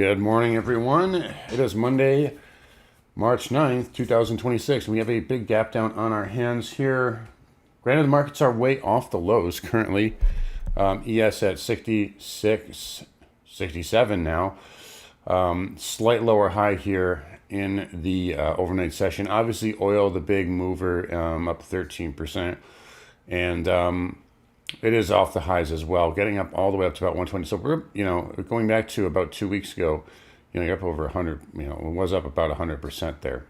Good morning, everyone. It is Monday, March 9th, 2026, and we have a big gap down on our hands here. Granted, the markets are way off the lows currently. ES at 66, 67 now. Slight lower high here in the overnight session. Obviously, oil, the big mover, up 13%. And it is off the highs as well, getting up all the way up to about 120. So we're, going back to about 2 weeks ago, you're up over 100, it was up about 100% there.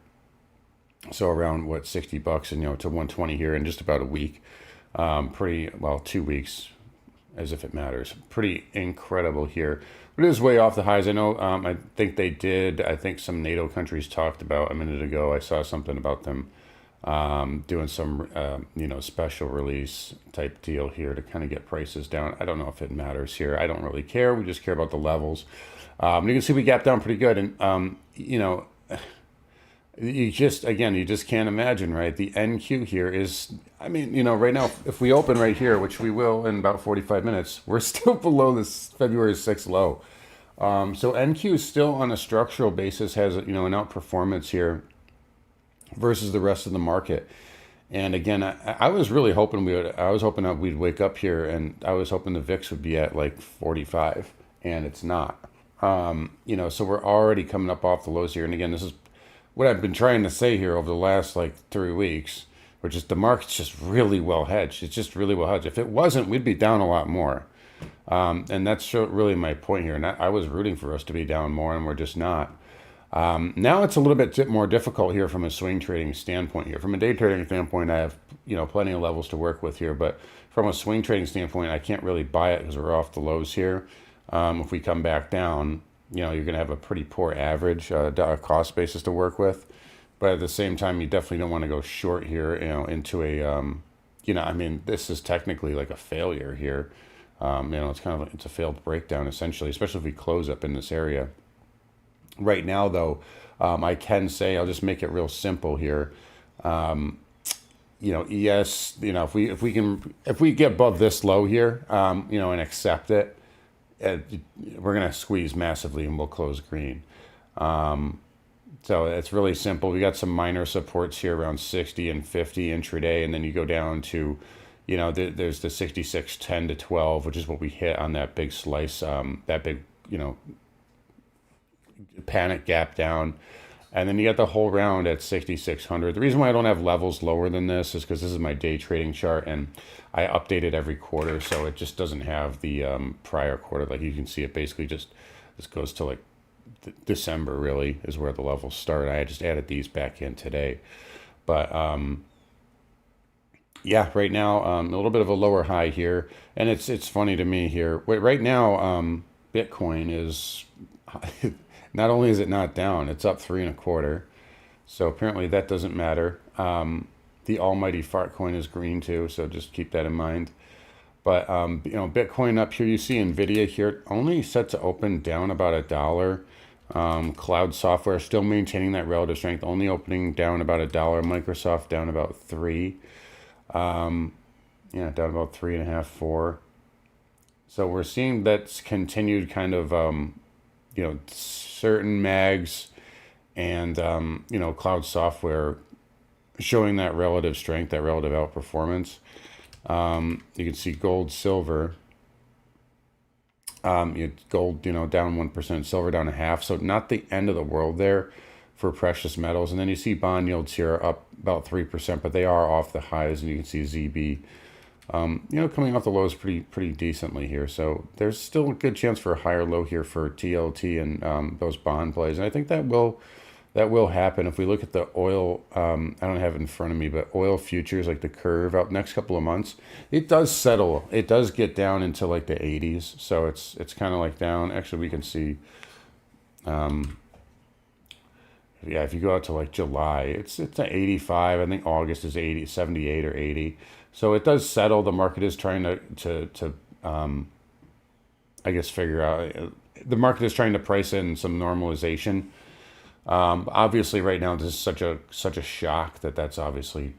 So around what, $60 and, to 120 here in just about a week. Pretty, well, 2 weeks, as if it matters. Pretty incredible here. But it is way off the highs. I know, I think some NATO countries talked about a minute ago. I saw something about them doing some, special release type deal here to kind of get prices down. I don't know if it matters here. I don't really care. We just care about the levels. You can see we gapped down pretty good. And, you just can't imagine, right? The NQ here is, right now, if we open right here, which we will in about 45 minutes, we're still below this February 6th low. So NQ is still on a structural basis, has, an outperformance here versus the rest of the market. And again, I was really hoping that we'd wake up here, and I was hoping the VIX would be at like 45, and it's not. So we're already coming up off the lows here. And again, this is what I've been trying to say here over the last like 3 weeks, which is the market's just really well hedged. It's just really well hedged. If it wasn't, we'd be down a lot more. And that's really my point here. And I was rooting for us to be down more, and we're just not. Now it's a little bit more difficult here from a swing trading standpoint here. From a day trading standpoint, I have, plenty of levels to work with here, but from a swing trading standpoint, I can't really buy it because we're off the lows here. If we come back down, you're going to have a pretty poor average cost basis to work with. But at the same time, you definitely don't want to go short here, into a, this is technically like a failure here. It's kind of, it's a failed breakdown essentially, especially if we close up in this area. Right now, though, I can say, I'll just make it real simple here. ES, if we get above this low here, and accept it, we're gonna squeeze massively, and we'll close green. So it's really simple. We got some minor supports here around 60 and 50 intraday, and then you go down to, there's the 66, 10 to 12, which is what we hit on that big slice, that big, panic gap down. And then you got the whole round at 6,600. The reason why I don't have levels lower than this is because this is my day trading chart, and I update it every quarter, so it just doesn't have the prior quarter. Like you can see, it basically just, this goes to like December really is where the levels start. I just added these back in today. But yeah, right now, a little bit of a lower high here. And it's funny to me here. Right now, Bitcoin is... Not only is it not down, it's up 3.25. So apparently that doesn't matter. The almighty fart coin is green too, so just keep that in mind. But Bitcoin up here, you see Nvidia here, only set to open down about $1. Cloud software still maintaining that relative strength, only opening down about $1. Microsoft down about 3. Down about 3.5, 4. So we're seeing that's continued kind of certain mags and, cloud software showing that relative strength, that relative outperformance. You can see gold, silver, gold, down 1%, silver down 0.5%. So not the end of the world there for precious metals. And then you see bond yields here up about 3%, but they are off the highs, and you can see ZB, coming off the lows pretty decently here. So there's still a good chance for a higher low here for TLT and those bond plays. And I think that will happen. If we look at the oil, I don't have it in front of me, but oil futures, like the curve out next couple of months, it does settle. It does get down into like the 80s. So it's kind of like down. Actually, we can see, if you go out to like July, it's at 85. I think August is 80, 78 or 80. So it does settle. The market is trying to figure out. The market is trying to price in some normalization. Obviously, right now this is such a shock that's obviously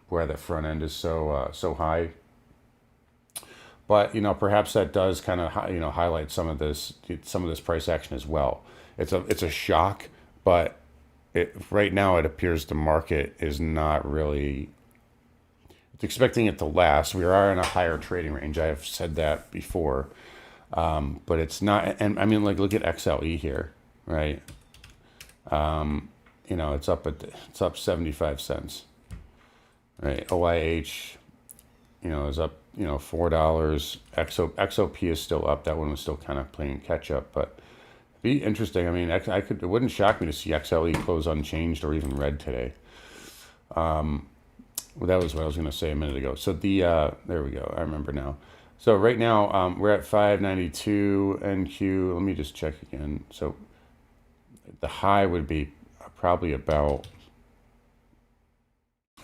where the front end is so high. But perhaps that does kind of highlight some of this price action as well. It's a shock, but right now it appears the market is not really. It's expecting it to last. We are in a higher trading range. I have said that before, but it's not. And I mean, like, look at XLE here, right? It's up 75 cents, right? OIH, is up, $4. XOP is still up. That one was still kind of playing catch up, but be interesting. I mean, it wouldn't shock me to see XLE close unchanged or even red today. Well, that was what I was going to say a minute ago. So there we go. I remember now. So right now we're at 592 NQ. Let me just check again. So the high would be probably about.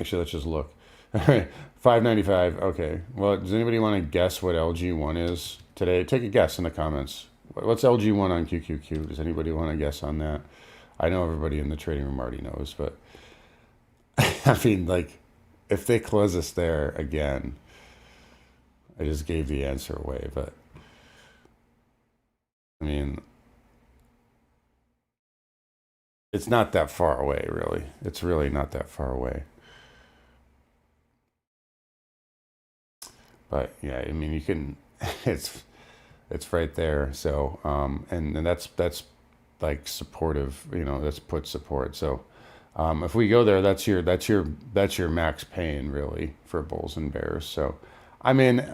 Actually, let's just look. All right, 595. Okay. Well, does anybody want to guess what LG1 is today? Take a guess in the comments. What's LG1 on QQQ? Does anybody want to guess on that? I know everybody in the trading room already knows, but I mean, like, if they close us there again, I just gave the answer away, but I mean, it's not that far away, really. It's really not that far away. But yeah, I mean, you can, it's right there. So, and that's like supportive, that's put support. So, if we go there, that's your max pain really for bulls and bears. So, I mean,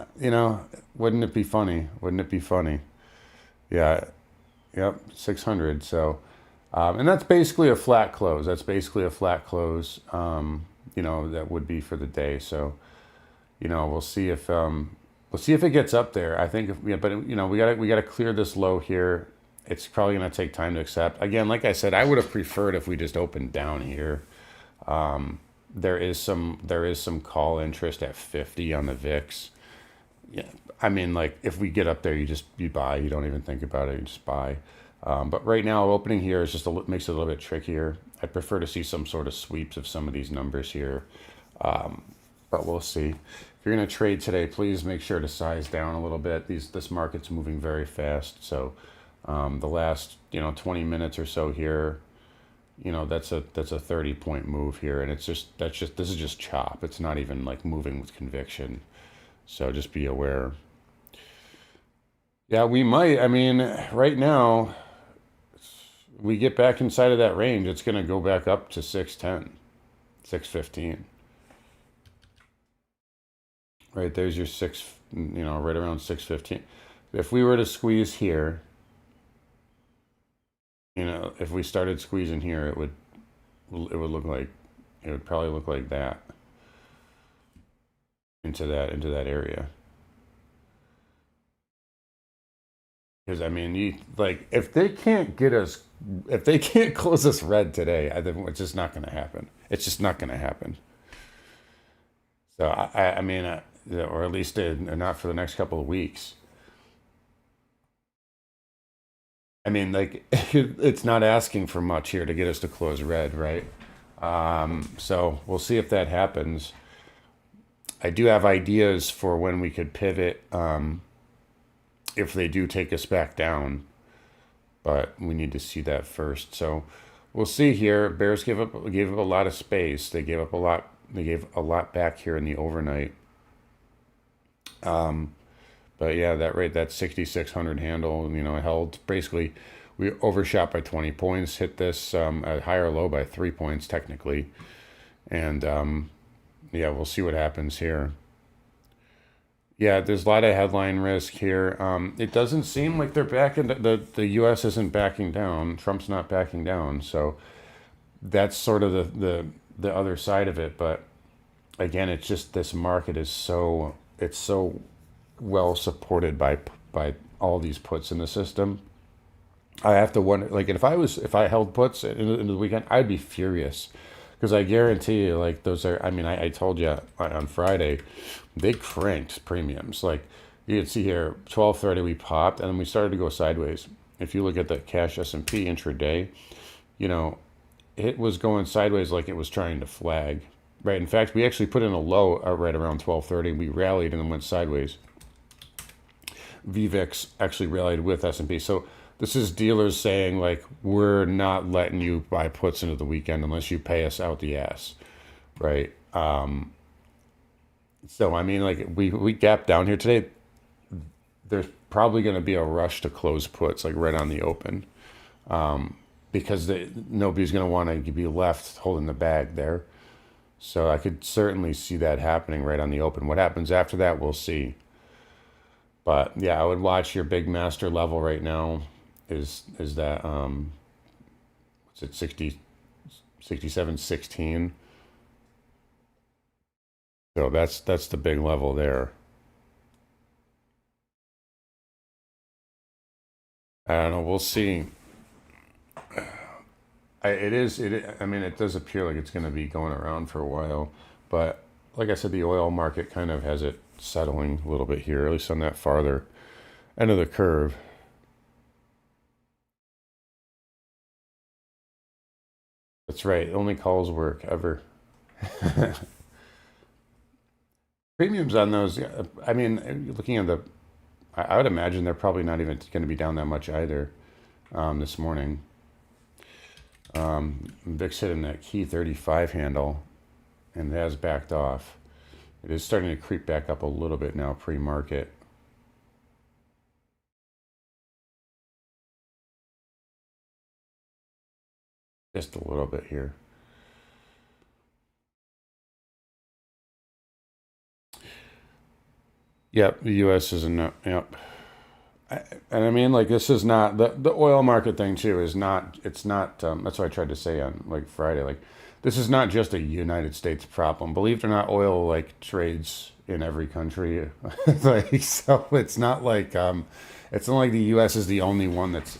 wouldn't it be funny? Wouldn't it be funny? Yeah, yep, 600. So, and that's basically a flat close. That's basically a flat close. That would be for the day. So, we'll see if it gets up there. I think but we gotta clear this low here. It's probably gonna take time to accept. Again, like I said, I would have preferred if we just opened down here. There is some call interest at 50 on the VIX. Yeah, I mean, like, if we get up there, you buy. You don't even think about it. You just buy. But right now, opening here is makes it a little bit trickier. I'd prefer to see some sort of sweeps of some of these numbers here. But we'll see. If you're going to trade today, please make sure to size down a little bit. This market's moving very fast. So the last 20 minutes or so here, that's a 30-point move here, and this is just chop. It's not even like moving with conviction. So just be aware. Yeah, we might. I mean, right now, we get back inside of that range, it's going to go back up to 610, 615. Right, there's your right around 615. If we were to squeeze here, if we started squeezing here, it would probably look like that into that area. Because I mean, if they can't close us red today, I think it's just not going to happen. It's just not going to happen. So I mean, or at least not for the next couple of weeks. I mean, like, it's not asking for much here to get us to close red, right? So we'll see if that happens. I do have ideas for when we could pivot if they do take us back down, but we need to see that first. So we'll see here. Bears gave up a lot of space. They gave up a lot. They gave a lot back here in the overnight. But yeah, that 6,600 handle, held basically. We overshot by 20 points, hit this at higher low by 3 points technically, and yeah, we'll see what happens here. Yeah, there's a lot of headline risk here. It doesn't seem like they're backing. The U.S. isn't backing down. Trump's not backing down. So that's sort of the other side of it. But again, it's just this market is so well supported by all these puts in the system. I have to wonder, like, if I held puts into the weekend, I'd be furious. Because I guarantee you, like, those are, I mean, I told you on Friday, they cranked premiums. Like, you can see here, 12:30 we popped, and then we started to go sideways. If you look at the cash S&P intraday, it was going sideways like it was trying to flag. Right. In fact, we actually put in a low right around 12:30. We rallied and then went sideways. VVIX actually rallied with S&P. So this is dealers saying like, we're not letting you buy puts into the weekend unless you pay us out the ass, right? So I mean, like we gapped down here today. There's probably going to be a rush to close puts like right on the open, because nobody's going to want to be left holding the bag there. So I could certainly see that happening right on the open. What happens after that, we'll see. But yeah, I would watch your big master level right now. Is that what's it, 60, 67.16? So that's the big level there. I don't know. We'll see. I mean, it does appear like it's going to be going around for a while, but like I said, the oil market kind of has it settling a little bit here, at least on that farther end of the curve. That's right. Only calls work ever. Premiums on those, yeah, I mean, looking at I would imagine they're probably not even going to be down that much either, this morning. VIX hitting that key 35 handle and it has backed off. It is starting to creep back up a little bit now pre-market. Just a little bit here. Yep, the U.S. is a no. Yep. And I mean, like, this is not the oil market thing too. Is not. It's not. That's what I tried to say on like Friday. Like, this is not just a United States problem. Believe it or not, oil like trades in every country. Like, so it's not like it's not like the U.S. is the only one that's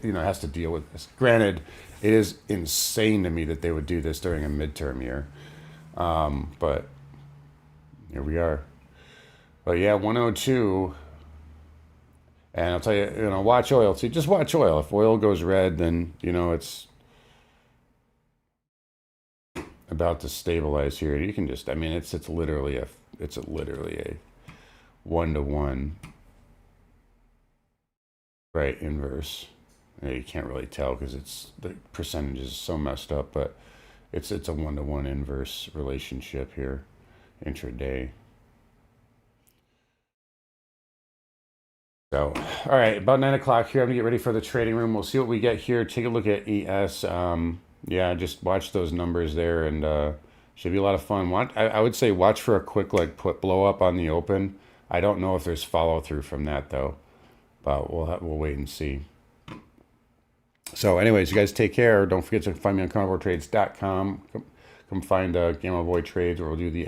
has to deal with this. Granted, it is insane to me that they would do this during a midterm year, but here we are. But yeah, 102. And I'll tell you, watch oil. See, just watch oil. If oil goes red, then it's about to stabilize here. You can just, I mean, it's literally a 1-to-1, right, inverse. You can't really tell because the percentage is so messed up, but it's a 1-to-1 inverse relationship here, intraday. So, all right, about 9 o'clock here. I'm gonna get ready for the trading room. We'll see what we get here. Take a look at ES. Yeah, just watch those numbers there, and should be a lot of fun. I would say watch for a quick like put blow up on the open. I don't know if there's follow through from that though, but we'll wait and see. So, anyways, you guys take care. Don't forget to find me on carnivoretrades.com. Come find Gamma Boy Trades, or we'll do the